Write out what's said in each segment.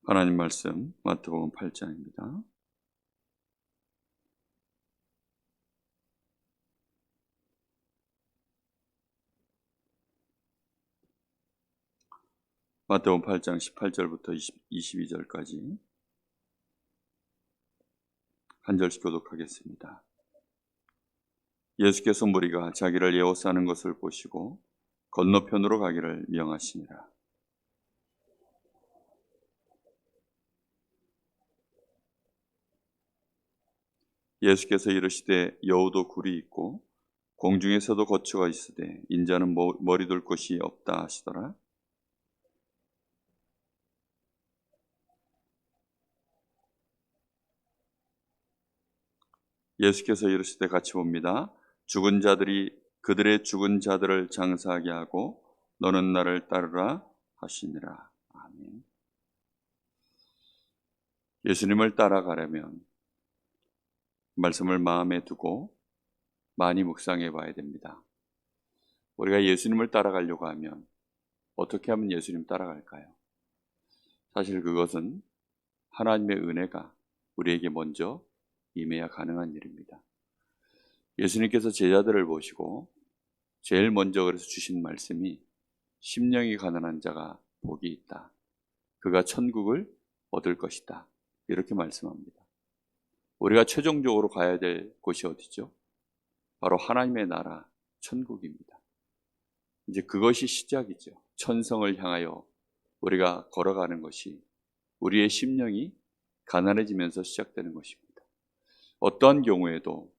하나님 말씀 마태복음 8장입니다. 마태복음 8장 18절부터 22절까지 한 절씩 교독하겠습니다. 예수께서 무리가 자기를 에워싸는 것을 보시고 건너편으로 가기를 명하시니라. 예수께서 이르시되 여우도 굴이 있고 공중에서도 거처가 있으되 인자는 머리 둘 곳이 없다 하시더라. 예수께서 이르시되 같이 봅니다. 죽은 자들이 그들의 죽은 자들을 장사하게 하고 너는 나를 따르라 하시니라. 아멘. 예수님을 따라가려면 말씀을 마음에 두고 많이 묵상해 봐야 됩니다. 우리가 예수님을 따라가려고 하면 어떻게 하면 예수님 따라갈까요? 사실 그것은 하나님의 은혜가 우리에게 먼저 임해야 가능한 일입니다. 예수님께서 제자들을 보시고 제일 먼저 그래서 주신 말씀이 심령이 가난한 자가 복이 있다. 그가 천국을 얻을 것이다. 이렇게 말씀합니다. 우리가 최종적으로 가야 될 곳이 어디죠? 바로 하나님의 나라, 천국입니다. 이제 그것이 시작이죠. 천성을 향하여 우리가 걸어가는 것이 우리의 심령이 가난해지면서 시작되는 것입니다. 어떠한 경우에도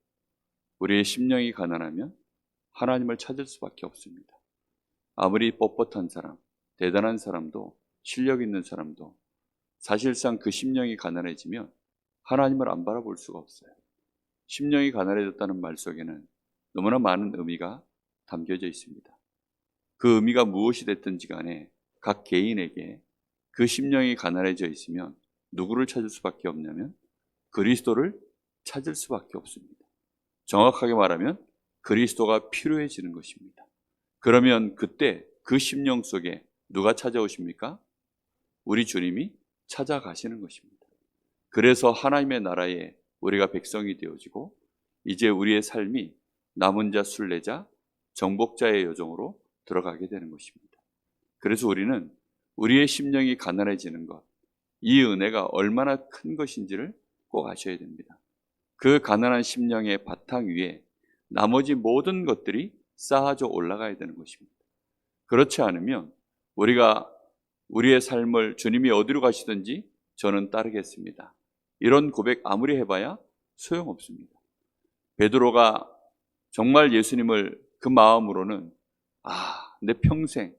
우리의 심령이 가난하면 하나님을 찾을 수밖에 없습니다. 아무리 뻣뻣한 사람, 대단한 사람도, 실력 있는 사람도 사실상 그 심령이 가난해지면 하나님을 안 바라볼 수가 없어요. 심령이 가난해졌다는 말 속에는 너무나 많은 의미가 담겨져 있습니다. 그 의미가 무엇이 됐든지 간에 각 개인에게 그 심령이 가난해져 있으면 누구를 찾을 수밖에 없냐면 그리스도를 찾을 수밖에 없습니다. 정확하게 말하면 그리스도가 필요해지는 것입니다. 그러면 그때 그 심령 속에 누가 찾아오십니까? 우리 주님이 찾아가시는 것입니다. 그래서 하나님의 나라에 우리가 백성이 되어지고 이제 우리의 삶이 남은 자, 순례자, 정복자의 여정으로 들어가게 되는 것입니다. 그래서 우리는 우리의 심령이 가난해지는 것, 이 은혜가 얼마나 큰 것인지를 꼭 아셔야 됩니다. 그 가난한 심령의 바탕 위에 나머지 모든 것들이 쌓아져 올라가야 되는 것입니다. 그렇지 않으면 우리가 우리의 삶을 주님이 어디로 가시든지 저는 따르겠습니다. 이런 고백 아무리 해봐야 소용없습니다. 베드로가 정말 예수님을 그 마음으로는 내 평생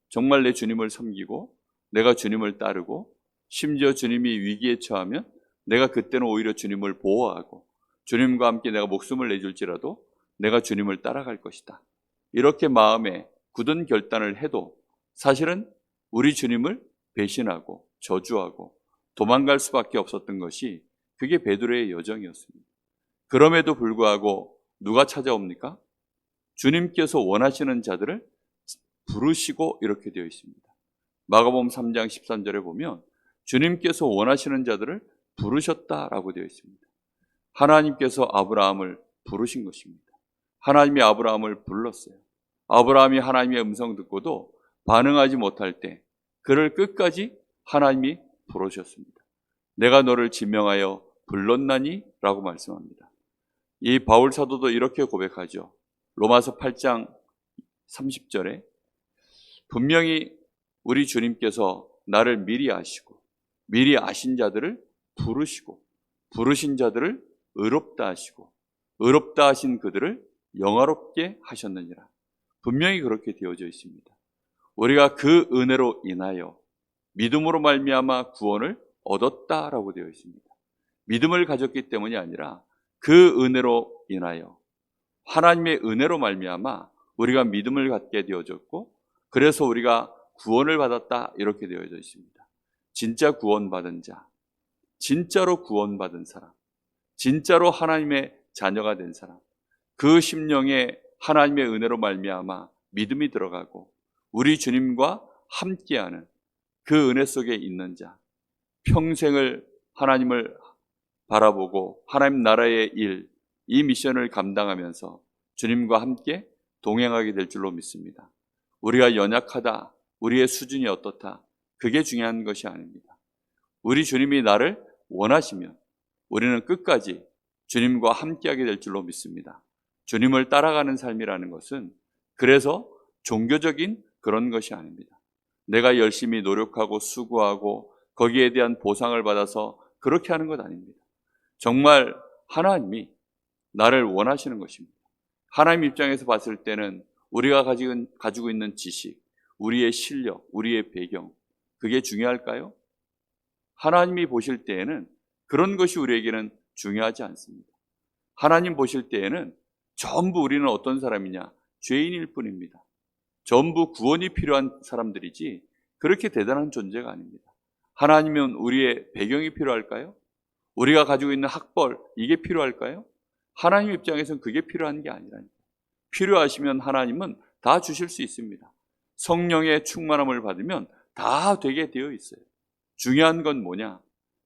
정말 내 주님을 섬기고 내가 주님을 따르고 심지어 주님이 위기에 처하면 내가 그때는 오히려 주님을 보호하고 주님과 함께 내가 목숨을 내줄지라도 내가 주님을 따라갈 것이다. 이렇게 마음에 굳은 결단을 해도 사실은 우리 주님을 배신하고 저주하고 도망갈 수밖에 없었던 것이 그게 베드로의 여정이었습니다. 그럼에도 불구하고 누가 찾아옵니까? 주님께서 원하시는 자들을 부르시고 이렇게 되어 있습니다. 마가복음 3장 13절에 보면 주님께서 원하시는 자들을 부르셨다라고 되어 있습니다. 하나님께서 아브라함을 부르신 것입니다. 하나님이 아브라함을 불렀어요. 아브라함이 하나님의 음성 듣고도 반응하지 못할 때 그를 끝까지 하나님이 부르셨습니다. 내가 너를 지명하여 불렀나니? 라고 말씀합니다. 이 바울 사도도 이렇게 고백하죠. 로마서 8장 30절에 분명히 우리 주님께서 나를 미리 아시고 미리 아신 자들을 부르시고 부르신 자들을 의롭다 하시고 의롭다 하신 그들을 영화롭게 하셨느니라. 분명히 그렇게 되어져 있습니다. 우리가 그 은혜로 인하여 믿음으로 말미암아 구원을 얻었다라고 되어 있습니다. 믿음을 가졌기 때문이 아니라 그 은혜로 인하여 하나님의 은혜로 말미암아 우리가 믿음을 갖게 되어졌고 그래서 우리가 구원을 받았다 이렇게 되어져 있습니다. 진짜 구원받은 자, 진짜로 구원받은 사람, 진짜로 하나님의 자녀가 된 사람, 그 심령에 하나님의 은혜로 말미암아 믿음이 들어가고 우리 주님과 함께하는 그 은혜 속에 있는 자, 평생을 하나님을 바라보고 하나님 나라의 일, 이 미션을 감당하면서 주님과 함께 동행하게 될 줄로 믿습니다. 우리가 연약하다, 우리의 수준이 어떻다, 그게 중요한 것이 아닙니다. 우리 주님이 나를 원하시면 우리는 끝까지 주님과 함께하게 될 줄로 믿습니다. 주님을 따라가는 삶이라는 것은 그래서 종교적인 그런 것이 아닙니다. 내가 열심히 노력하고 수고하고 거기에 대한 보상을 받아서 그렇게 하는 것 아닙니다. 정말 하나님이 나를 원하시는 것입니다. 하나님 입장에서 봤을 때는 우리가 가지고 있는 지식, 우리의 실력, 우리의 배경, 그게 중요할까요? 하나님이 보실 때에는 그런 것이 우리에게는 중요하지 않습니다. 하나님 보실 때에는 전부 우리는 어떤 사람이냐? 죄인일 뿐입니다. 전부 구원이 필요한 사람들이지 그렇게 대단한 존재가 아닙니다. 하나님은 우리의 배경이 필요할까요? 우리가 가지고 있는 학벌, 이게 필요할까요? 하나님 입장에서는 그게 필요한 게 아니라니까요. 필요하시면 하나님은 다 주실 수 있습니다. 성령의 충만함을 받으면 다 되게 되어 있어요. 중요한 건 뭐냐?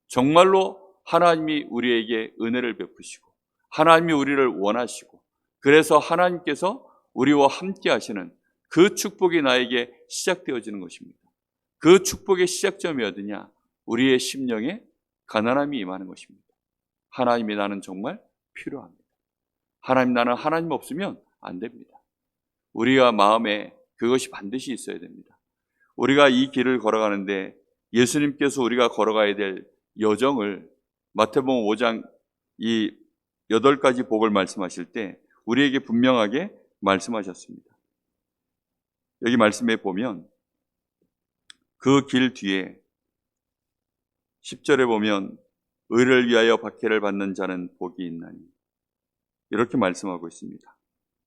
정말로 하나님이 우리에게 은혜를 베푸시고 하나님이 우리를 원하시고 그래서 하나님께서 우리와 함께 하시는 그 축복이 나에게 시작되어지는 것입니다. 그 축복의 시작점이 어디냐? 우리의 심령에 가난함이 임하는 것입니다. 하나님이 나는 정말 필요합니다. 하나님, 나는 하나님 없으면 안 됩니다. 우리가 마음에 그것이 반드시 있어야 됩니다. 우리가 이 길을 걸어가는데 예수님께서 우리가 걸어가야 될 여정을 마태복음 5장 이 8가지 복을 말씀하실 때 우리에게 분명하게 말씀하셨습니다. 여기 말씀에 보면 그 길 뒤에 10절에 보면 의를 위하여 박해를 받는 자는 복이 있나니 이렇게 말씀하고 있습니다.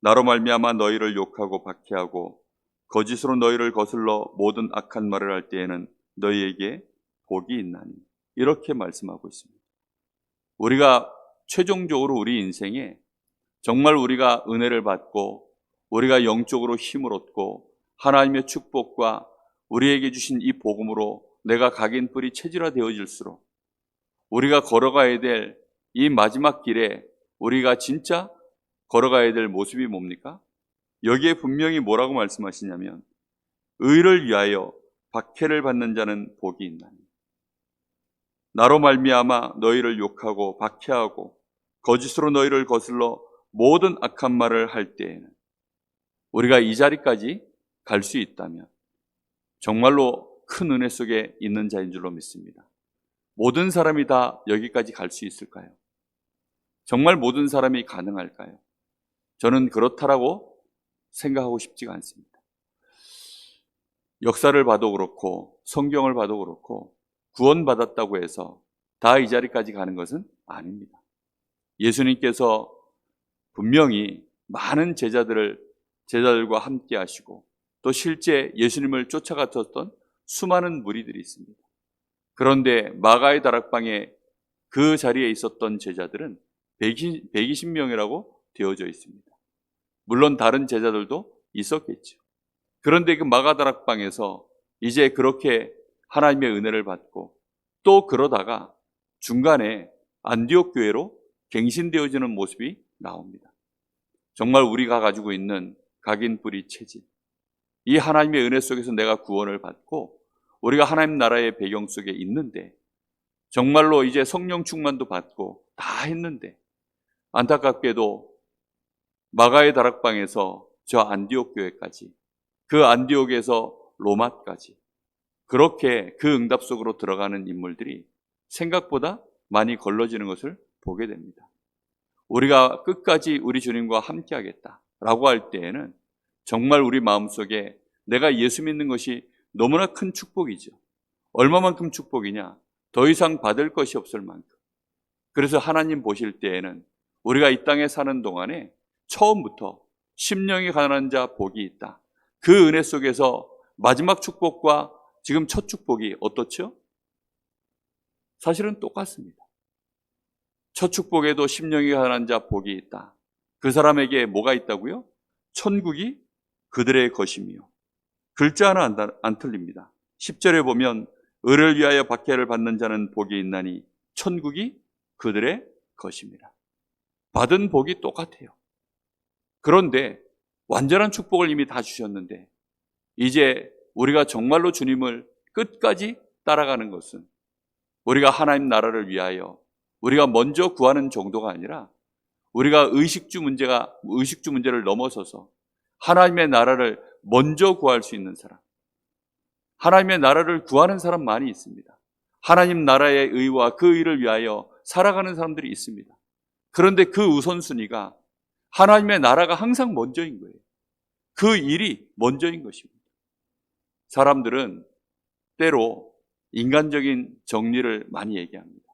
나로 말미암아 너희를 욕하고 박해하고 거짓으로 너희를 거슬러 모든 악한 말을 할 때에는 너희에게 복이 있나니 이렇게 말씀하고 있습니다. 우리가 최종적으로 우리 인생에 정말 우리가 은혜를 받고 우리가 영적으로 힘을 얻고 하나님의 축복과 우리에게 주신 이 복음으로 내가 각인 뿔이 체질화되어질수록 우리가 걸어가야 될 이 마지막 길에 우리가 진짜 걸어가야 될 모습이 뭡니까? 여기에 분명히 뭐라고 말씀하시냐면 의를 위하여 박해를 받는 자는 복이 있나니 나로 말미암아 너희를 욕하고 박해하고 거짓으로 너희를 거슬러 모든 악한 말을 할 때에는 우리가 이 자리까지 갈 수 있다면 정말로 큰 은혜 속에 있는 자인 줄로 믿습니다. 모든 사람이 다 여기까지 갈 수 있을까요? 정말 모든 사람이 가능할까요? 저는 그렇다라고 생각하고 싶지가 않습니다. 역사를 봐도 그렇고 성경을 봐도 그렇고 구원받았다고 해서 다 이 자리까지 가는 것은 아닙니다. 예수님께서 분명히 많은 제자들과 함께 하시고 또 실제 예수님을 쫓아갔었던 수많은 무리들이 있습니다. 그런데 마가의 다락방에 그 자리에 있었던 제자들은 120명이라고 되어져 있습니다. 물론 다른 제자들도 있었겠죠. 그런데 그 마가 다락방에서 이제 그렇게 하나님의 은혜를 받고 또 그러다가 중간에 안디옥 교회로 갱신되어지는 모습이 나옵니다. 정말 우리가 가지고 있는 각인 뿌리 체질, 이 하나님의 은혜 속에서 내가 구원을 받고 우리가 하나님 나라의 배경 속에 있는데 정말로 이제 성령 충만도 받고 다 했는데 안타깝게도 마가의 다락방에서 저 안디옥 교회까지 그 안디옥에서 로마까지 그렇게 그 응답 속으로 들어가는 인물들이 생각보다 많이 걸러지는 것을 보게 됩니다. 우리가 끝까지 우리 주님과 함께 하겠다라고 할 때에는 정말 우리 마음속에 내가 예수 믿는 것이 너무나 큰 축복이죠. 얼마만큼 축복이냐? 더 이상 받을 것이 없을 만큼. 그래서 하나님 보실 때에는 우리가 이 땅에 사는 동안에 처음부터 심령이 가난한 자 복이 있다. 그 은혜 속에서 마지막 축복과 지금 첫 축복이 어떻죠? 사실은 똑같습니다. 첫 축복에도 심령이 가난한 자 복이 있다. 그 사람에게 뭐가 있다고요? 천국이 그들의 것이며 글자 하나 안 틀립니다. 10절에 보면 의를 위하여 박해를 받는 자는 복이 있나니 천국이 그들의 것입니다. 받은 복이 똑같아요. 그런데 완전한 축복을 이미 다 주셨는데 이제 우리가 정말로 주님을 끝까지 따라가는 것은 우리가 하나님 나라를 위하여 우리가 먼저 구하는 정도가 아니라 우리가 의식주 문제를 넘어서서 하나님의 나라를 먼저 구할 수 있는 사람, 하나님의 나라를 구하는 사람 많이 있습니다. 하나님 나라의 의와 그 의를 위하여 살아가는 사람들이 있습니다. 그런데 그 우선순위가 하나님의 나라가 항상 먼저인 거예요. 그 일이 먼저인 것입니다. 사람들은 때로 인간적인 정리를 많이 얘기합니다.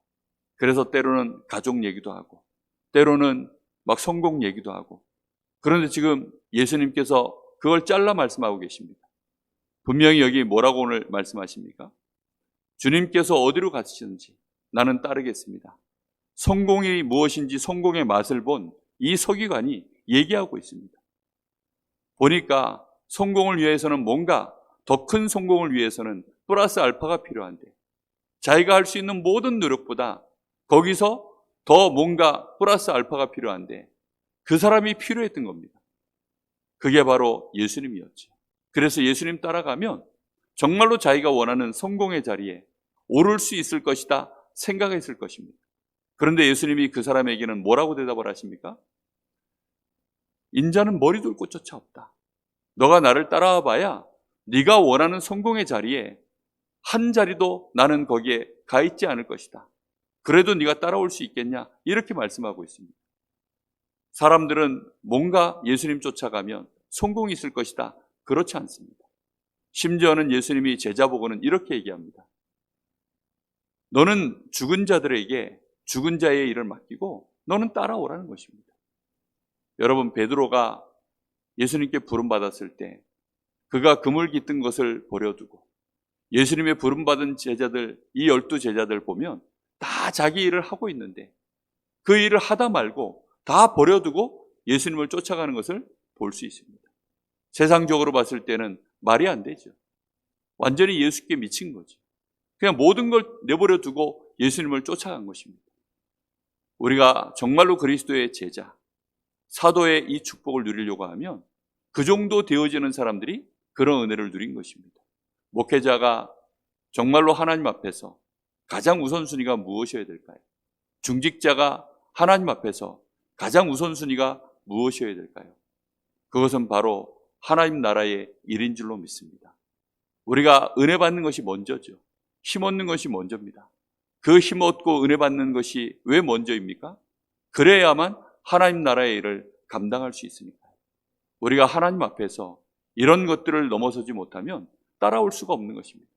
그래서 때로는 가족 얘기도 하고 때로는 막 성공 얘기도 하고, 그런데 지금 예수님께서 그걸 잘라 말씀하고 계십니다. 분명히 여기 뭐라고 오늘 말씀하십니까? 주님께서 어디로 가시는지 나는 따르겠습니다. 성공이 무엇인지 성공의 맛을 본 이 서기관이 얘기하고 있습니다. 보니까 성공을 위해서는 뭔가 더 큰 성공을 위해서는 플러스 알파가 필요한데 자기가 할 수 있는 모든 노력보다 거기서 더 뭔가 플러스 알파가 필요한데 그 사람이 필요했던 겁니다. 그게 바로 예수님이었죠. 그래서 예수님 따라가면 정말로 자기가 원하는 성공의 자리에 오를 수 있을 것이다 생각했을 것입니다. 그런데 예수님이 그 사람에게는 뭐라고 대답을 하십니까? 인자는 머리 둘 곳조차 없다. 너가 나를 따라와 봐야 네가 원하는 성공의 자리에 한 자리도 나는 거기에 가 있지 않을 것이다. 그래도 네가 따라올 수 있겠냐? 이렇게 말씀하고 있습니다. 사람들은 뭔가 예수님 쫓아가면 성공이 있을 것이다. 그렇지 않습니다. 심지어는 예수님이 제자 보고는 이렇게 얘기합니다. 너는 죽은 자들에게 죽은 자의 일을 맡기고 너는 따라오라는 것입니다. 여러분, 베드로가 예수님께 부름받았을 때 그가 그물 깃든 것을 버려두고 예수님의 부름받은 제자들, 이 12제자들 보면 다 자기 일을 하고 있는데 그 일을 하다 말고 다 버려두고 예수님을 쫓아가는 것을 볼 수 있습니다. 세상적으로 봤을 때는 말이 안 되죠. 완전히 예수께 미친 거죠. 그냥 모든 걸 내버려 두고 예수님을 쫓아간 것입니다. 우리가 정말로 그리스도의 제자, 사도의 이 축복을 누리려고 하면 그 정도 되어지는 사람들이 그런 은혜를 누린 것입니다. 목회자가 정말로 하나님 앞에서 가장 우선순위가 무엇이어야 될까요? 중직자가 하나님 앞에서 가장 우선순위가 무엇이어야 될까요? 그것은 바로 하나님 나라의 일인 줄로 믿습니다. 우리가 은혜 받는 것이 먼저죠. 힘 얻는 것이 먼저입니다. 그 힘 얻고 은혜 받는 것이 왜 먼저입니까? 그래야만 하나님 나라의 일을 감당할 수 있으니까요. 우리가 하나님 앞에서 이런 것들을 넘어서지 못하면 따라올 수가 없는 것입니다.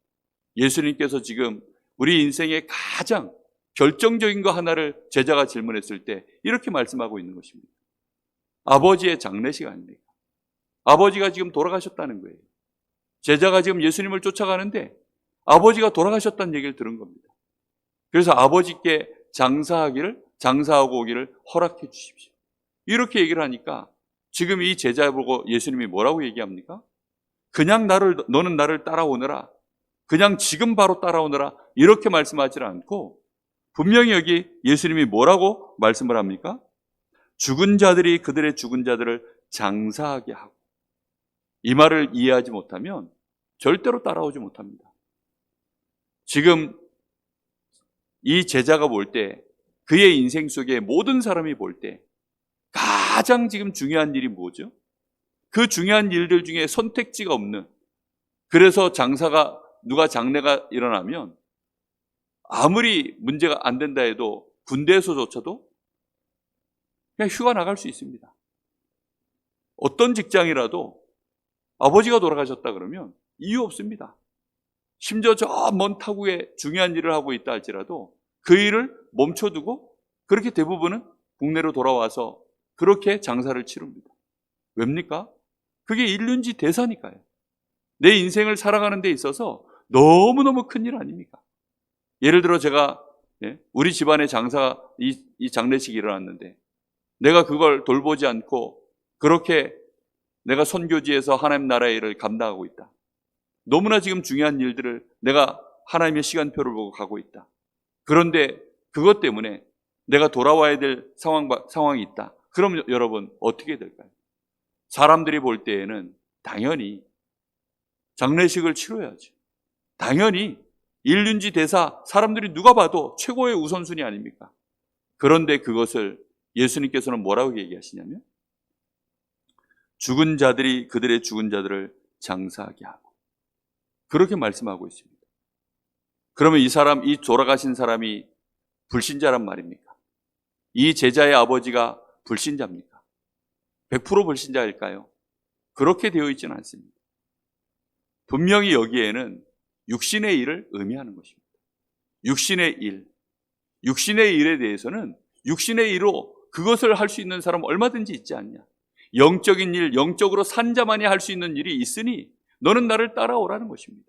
예수님께서 지금 우리 인생의 가장 결정적인 거 하나를 제자가 질문했을 때 이렇게 말씀하고 있는 것입니다. 아버지의 장례식 아닙니까? 아버지가 지금 돌아가셨다는 거예요. 제자가 지금 예수님을 쫓아가는데 아버지가 돌아가셨다는 얘기를 들은 겁니다. 그래서 아버지께 장사하고 오기를 허락해 주십시오. 이렇게 얘기를 하니까 지금 이 제자 보고 예수님이 뭐라고 얘기합니까? 그냥 너는 나를 따라오너라. 그냥 지금 바로 따라오너라. 이렇게 말씀하지 않고 분명히 여기 예수님이 뭐라고 말씀을 합니까? 죽은 자들이 그들의 죽은 자들을 장사하게 하고, 이 말을 이해하지 못하면 절대로 따라오지 못합니다. 지금 이 제자가 볼 때, 그의 인생 속에 모든 사람이 볼 때 가장 지금 중요한 일이 뭐죠? 그 중요한 일들 중에 선택지가 없는, 그래서 누가 장례가 일어나면 아무리 문제가 안 된다 해도 군대에서조차도 그냥 휴가 나갈 수 있습니다. 어떤 직장이라도 아버지가 돌아가셨다 그러면 이유 없습니다. 심지어 저 먼 타국에 중요한 일을 하고 있다 할지라도 그 일을 멈춰두고 그렇게 대부분은 국내로 돌아와서 그렇게 장사를 치릅니다. 왜입니까? 그게 인륜지 대사니까요. 내 인생을 살아가는 데 있어서 너무너무 큰일 아닙니까? 예를 들어 제가 우리 집안의 이 장례식이 일어났는데 내가 그걸 돌보지 않고 그렇게 내가 선교지에서 하나님 나라의 일을 감당하고 있다. 너무나 지금 중요한 일들을 내가 하나님의 시간표를 보고 가고 있다. 그런데 그것 때문에 내가 돌아와야 될 상황이 있다. 그럼 여러분 어떻게 될까요? 사람들이 볼 때에는 당연히 장례식을 치러야죠. 당연히 일륜지 대사, 사람들이 누가 봐도 최고의 우선순위 아닙니까? 그런데 그것을 예수님께서는 뭐라고 얘기하시냐면 죽은 자들이 그들의 죽은 자들을 장사하게 하고 그렇게 말씀하고 있습니다. 그러면 이 돌아가신 사람이 불신자란 말입니까? 이 제자의 아버지가 불신자입니까? 100% 불신자일까요? 그렇게 되어 있지는 않습니다. 분명히 여기에는 육신의 일을 의미하는 것입니다. 육신의 일. 육신의 일에 대해서는 육신의 일로 그것을 할 수 있는 사람은 얼마든지 있지 않냐. 영적인 일, 영적으로 산 자만이 할 수 있는 일이 있으니 너는 나를 따라오라는 것입니다.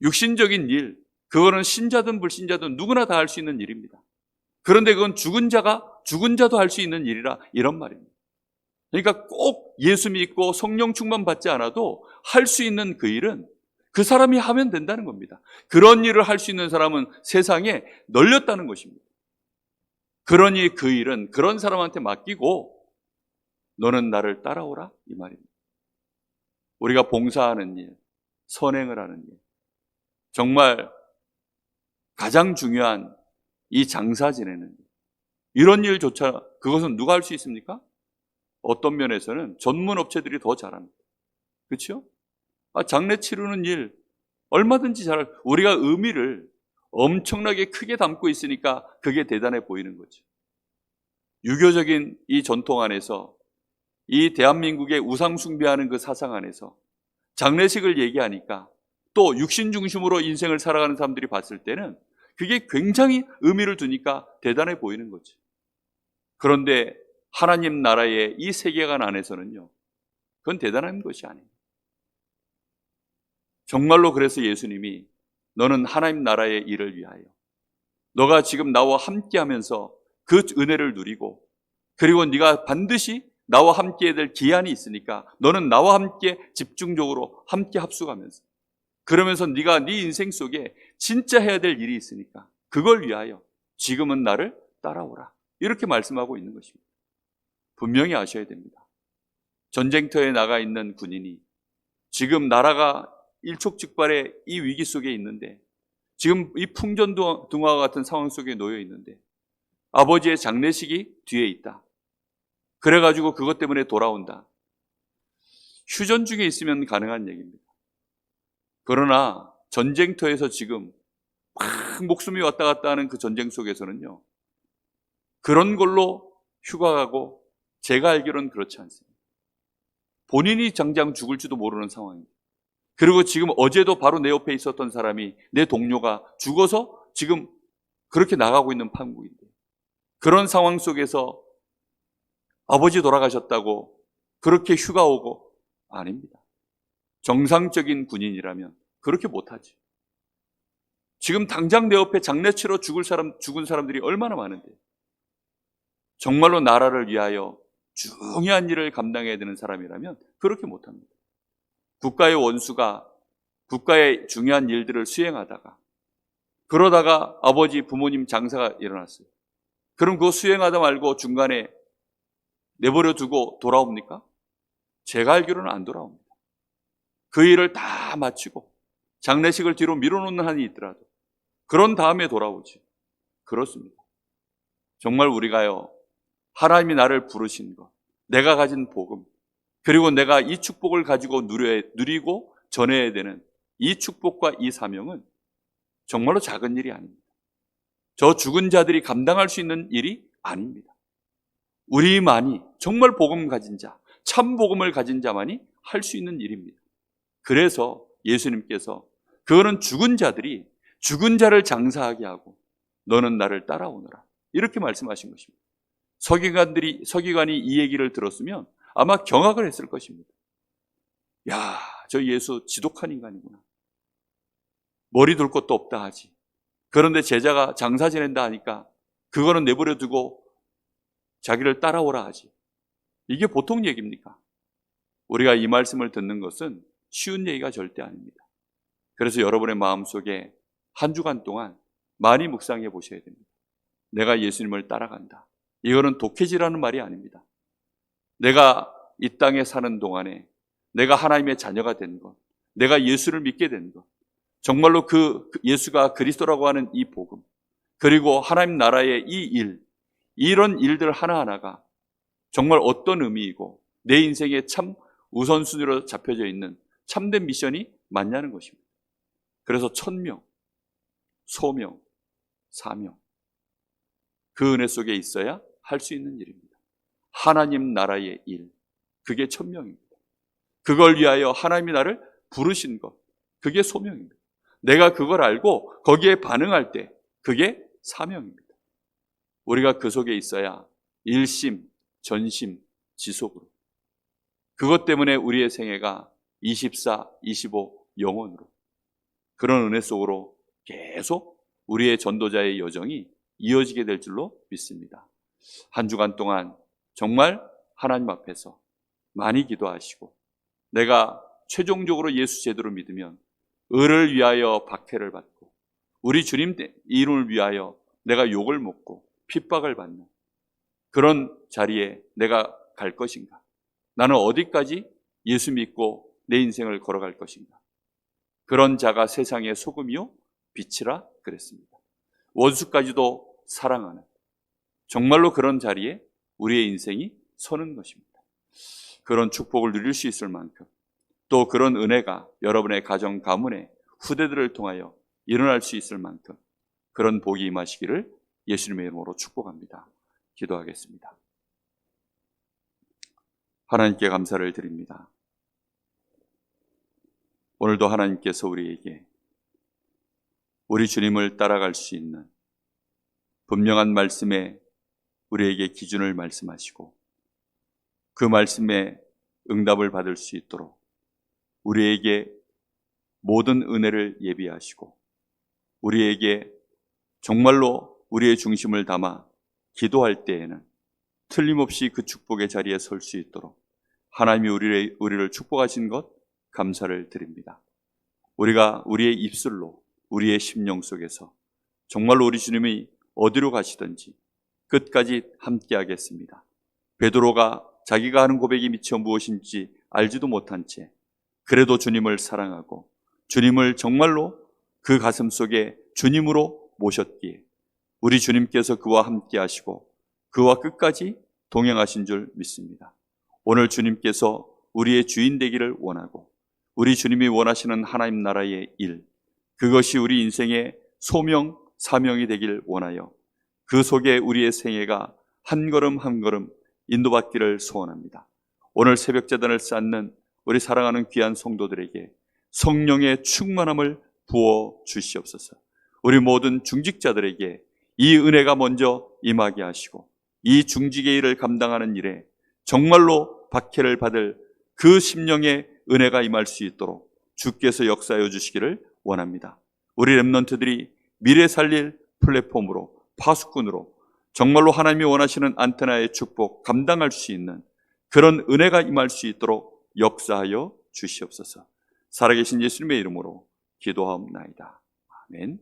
육신적인 일, 그거는 신자든 불신자든 누구나 다 할 수 있는 일입니다. 그런데 그건 죽은 자도 할 수 있는 일이라 이런 말입니다. 그러니까 꼭 예수 믿고 성령 충만 받지 않아도 할 수 있는 그 일은 그 사람이 하면 된다는 겁니다. 그런 일을 할 수 있는 사람은 세상에 널렸다는 것입니다. 그러니 그 일은 그런 사람한테 맡기고 너는 나를 따라오라 이 말입니다. 우리가 봉사하는 일, 선행을 하는 일, 정말 가장 중요한 이 장사 지내는 일, 이런 일조차 그것은 누가 할 수 있습니까? 어떤 면에서는 전문 업체들이 더 잘합니다. 그렇죠? 장례 치르는 일 얼마든지 우리가 의미를 엄청나게 크게 담고 있으니까 그게 대단해 보이는 거죠. 유교적인 이 전통 안에서 이 대한민국의 우상 숭배하는 그 사상 안에서 장례식을 얘기하니까 또 육신 중심으로 인생을 살아가는 사람들이 봤을 때는 그게 굉장히 의미를 두니까 대단해 보이는 거죠. 그런데 하나님 나라의 이 세계관 안에서는요, 그건 대단한 것이 아니에요. 정말로 그래서 예수님이 너는 하나님 나라의 일을 위하여 너가 지금 나와 함께 하면서 그 은혜를 누리고 그리고 네가 반드시 나와 함께 해야 될 기한이 있으니까 너는 나와 함께 집중적으로 함께 합숙하면서 그러면서 네가 네 인생 속에 진짜 해야 될 일이 있으니까 그걸 위하여 지금은 나를 따라오라 이렇게 말씀하고 있는 것입니다. 분명히 아셔야 됩니다. 전쟁터에 나가 있는 군인이 지금 나라가 일촉즉발의 이 위기 속에 있는데 지금 이 풍전등화와 같은 상황 속에 놓여 있는데 아버지의 장례식이 뒤에 있다. 그래가지고 그것 때문에 돌아온다. 휴전 중에 있으면 가능한 얘기입니다. 그러나 전쟁터에서 지금 막 목숨이 왔다 갔다 하는 그 전쟁 속에서는요. 그런 걸로 휴가 가고 제가 알기로는 그렇지 않습니다. 본인이 당장 죽을지도 모르는 상황입니다. 그리고 지금 어제도 바로 내 옆에 있었던 사람이 내 동료가 죽어서 지금 그렇게 나가고 있는 판국인데 그런 상황 속에서 아버지 돌아가셨다고 그렇게 휴가 오고 아닙니다. 정상적인 군인이라면 그렇게 못하지. 지금 당장 내 옆에 장례치러 죽은 사람들이 얼마나 많은데 정말로 나라를 위하여 중요한 일을 감당해야 되는 사람이라면 그렇게 못합니다. 국가의 원수가 국가의 중요한 일들을 수행하다가 그러다가 아버지 부모님 장사가 일어났어요. 그럼 그거 수행하다 말고 중간에 내버려 두고 돌아옵니까? 제가 알기로는 안 돌아옵니다. 그 일을 다 마치고 장례식을 뒤로 미뤄놓는 한이 있더라도 그런 다음에 돌아오지. 그렇습니다. 정말 우리가요, 하나님이 나를 부르신 것, 내가 가진 복음, 그리고 내가 이 축복을 가지고 누리고 전해야 되는 이 축복과 이 사명은 정말로 작은 일이 아닙니다. 저 죽은 자들이 감당할 수 있는 일이 아닙니다. 우리만이 정말 복음 가진 자, 참 복음을 가진 자만이 할 수 있는 일입니다. 그래서 예수님께서 그거는 죽은 자들이 죽은 자를 장사하게 하고 너는 나를 따라오너라 이렇게 말씀하신 것입니다. 서기관이 이 얘기를 들었으면 아마 경악을 했을 것입니다. 야, 저 예수 지독한 인간이구나. 머리 둘 것도 없다 하지. 그런데 제자가 장사 지낸다 하니까 그거는 내버려 두고 자기를 따라오라 하지. 이게 보통 얘기입니까? 우리가 이 말씀을 듣는 것은 쉬운 얘기가 절대 아닙니다. 그래서 여러분의 마음속에 한 주간 동안 많이 묵상해 보셔야 됩니다. 내가 예수님을 따라간다. 이거는 독해지라는 말이 아닙니다. 내가 이 땅에 사는 동안에 내가 하나님의 자녀가 된 것, 내가 예수를 믿게 된 것, 정말로 그 예수가 그리스도라고 하는 이 복음, 그리고 하나님 나라의 이 일, 이런 일들 하나하나가 정말 어떤 의미이고 내 인생에 참 우선순위로 잡혀져 있는 참된 미션이 맞냐는 것입니다. 그래서 천명, 소명, 사명, 그 은혜 속에 있어야 할 수 있는 일입니다. 하나님 나라의 일, 그게 천명입니다. 그걸 위하여 하나님이 나를 부르신 것, 그게 소명입니다. 내가 그걸 알고 거기에 반응할 때 그게 사명입니다. 우리가 그 속에 있어야 일심, 전심, 지속으로, 그것 때문에 우리의 생애가 24, 25 영원으로, 그런 은혜 속으로 계속 우리의 전도자의 여정이 이어지게 될 줄로 믿습니다. 한 주간 동안 정말 하나님 앞에서 많이 기도하시고, 내가 최종적으로 예수 제대로 믿으면 의를 위하여 박해를 받고 우리 주님 이름을 위하여 내가 욕을 먹고 핍박을 받는 그런 자리에 내가 갈 것인가? 나는 어디까지 예수 믿고 내 인생을 걸어갈 것인가? 그런 자가 세상의 소금이요 빛이라 그랬습니다. 원수까지도 사랑하는, 정말로 그런 자리에 우리의 인생이 서는 것입니다. 그런 축복을 누릴 수 있을 만큼, 또 그런 은혜가 여러분의 가정 가문에 후대들을 통하여 일어날 수 있을 만큼 그런 복이 임하시기를 예수님의 이름으로 축복합니다. 기도하겠습니다. 하나님께 감사를 드립니다. 오늘도 하나님께서 우리에게 우리 주님을 따라갈 수 있는 분명한 말씀에 우리에게 기준을 말씀하시고, 그 말씀에 응답을 받을 수 있도록 우리에게 모든 은혜를 예비하시고, 우리에게 정말로 우리의 중심을 담아 기도할 때에는 틀림없이 그 축복의 자리에 설 수 있도록 하나님이 우리를 축복하신 것 감사를 드립니다. 우리가 우리의 입술로, 우리의 심령 속에서 정말로 우리 주님이 어디로 가시든지 끝까지 함께 하겠습니다. 베드로가 자기가 하는 고백이 미처 무엇인지 알지도 못한 채 그래도 주님을 사랑하고 주님을 정말로 그 가슴 속에 주님으로 모셨기에 우리 주님께서 그와 함께 하시고 그와 끝까지 동행하신 줄 믿습니다. 오늘 주님께서 우리의 주인 되기를 원하고, 우리 주님이 원하시는 하나님 나라의 일, 그것이 우리 인생의 소명, 사명이 되길 원하여 그 속에 우리의 생애가 한 걸음 한 걸음 인도받기를 소원합니다. 오늘 새벽제단을 쌓는 우리 사랑하는 귀한 성도들에게 성령의 충만함을 부어 주시옵소서. 우리 모든 중직자들에게 이 은혜가 먼저 임하게 하시고, 이 중직의 일을 감당하는 일에 정말로 박해를 받을 그 심령의 은혜가 임할 수 있도록 주께서 역사하여 주시기를 원합니다. 우리 렘넌트들이 미래 살릴 플랫폼으로, 파수꾼으로 정말로 하나님이 원하시는 안테나의 축복 감당할 수 있는 그런 은혜가 임할 수 있도록 역사하여 주시옵소서. 살아계신 예수님의 이름으로 기도하옵나이다. 아멘.